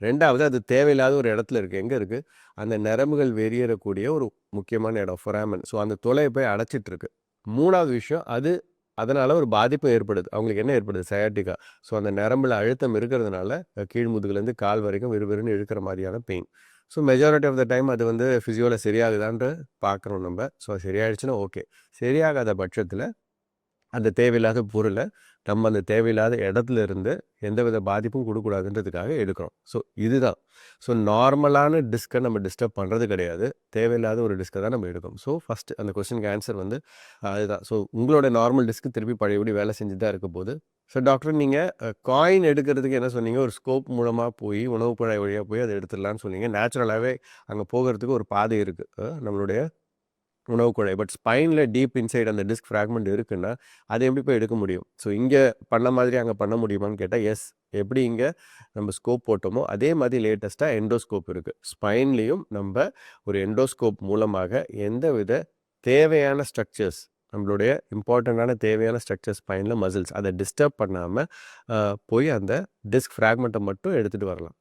2வது அது தேவையில்லாத ஒரு இடத்துல இருக்குது. எங்கே இருக்குது? அந்த நரம்புகள் வெளியேறக்கூடிய ஒரு முக்கியமான இடம் ஃபொராமன். ஸோ அந்த துளையை போய் அடைச்சிட்டு இருக்கு. 3வது விஷயம் அது அதனால் ஒரு பாதிப்பு ஏற்படுது. அவங்களுக்கு என்ன ஏற்படுது? சயாட்டிக்கா. ஸோ அந்த நரம்பில் அழுத்தம் இருக்கிறதுனால கீழ் முதுகுலேருந்து கால் வரைக்கும் விறுவிறுன்னு இழுக்கிற மாதிரியான pain. So majority of the time அது வந்து ஃபிசியோவில் சரியாகுதான்ற பார்க்குறோம் நம்ம. So சரியாயிடுச்சுன்னா okay. சரியாகாத பட்சத்தில் அந்த தேவையில்லாத பொருளை நம்ம அந்த தேவையில்லாத இடத்துல இருந்து எந்தவித பாதிப்பும் கொடுக்கூடாதுன்றதுக்காக எடுக்கிறோம். ஸோ இதுதான். ஸோ நார்மலான டிஸ்கை நம்ம டிஸ்டர்ப் பண்ணுறது கிடையாது. தேவையில்லாத ஒரு டிஸ்கை தான் நம்ம எடுக்கணும். ஸோ ஃபஸ்ட்டு அந்த கொஸ்டினுக்கு ஆன்சர் வந்து அதுதான். ஸோ உங்களோட நார்மல் டிஸ்க்கு திருப்பி பழையபடி வேலை செஞ்சு தான் இருக்க போது. ஸோ டாக்டர் நீங்கள் காயின் எடுக்கிறதுக்கு என்ன சொன்னீங்க? ஒரு ஸ்கோப் மூலமாக போய் உணவு குழாய் வழியாக போய் அதை எடுத்துடலான்னு சொன்னீங்க. நேச்சுரலாகவே அங்கே போகிறதுக்கு ஒரு பாதை இருக்குது நம்மளுடைய உணவு குழாய். பட் ஸ்பைனில் டீப் இன்சைட் அந்த டிஸ்க் ஃப்ராக்மெண்ட் இருக்குன்னா அதை எப்படி போய் எடுக்க முடியும்? ஸோ இங்கே பண்ண மாதிரி அங்கே பண்ண முடியுமான்னு கேட்டால் எஸ். எப்படி இங்கே நம்ம ஸ்கோப் போட்டோமோ அதே மாதிரி லேட்டஸ்ட்டாக எண்டோஸ்கோப் இருக்குது. ஸ்பைன்லேயும் நம்ம ஒரு எண்டோஸ்கோப் மூலமாக எந்தவித தேவையான ஸ்ட்ரக்சர்ஸ் நம்மளுடைய இம்பார்ட்டண்ட்டான தேவையான ஸ்ட்ரக்சர்ஸ் ஸ்பைனில் மசில்ஸ் அதை டிஸ்டர்ப் பண்ணாமல் போய் அந்த டிஸ்க் ஃப்ராக்மெண்ட்டை மட்டும் எடுத்துகிட்டு வரலாம்.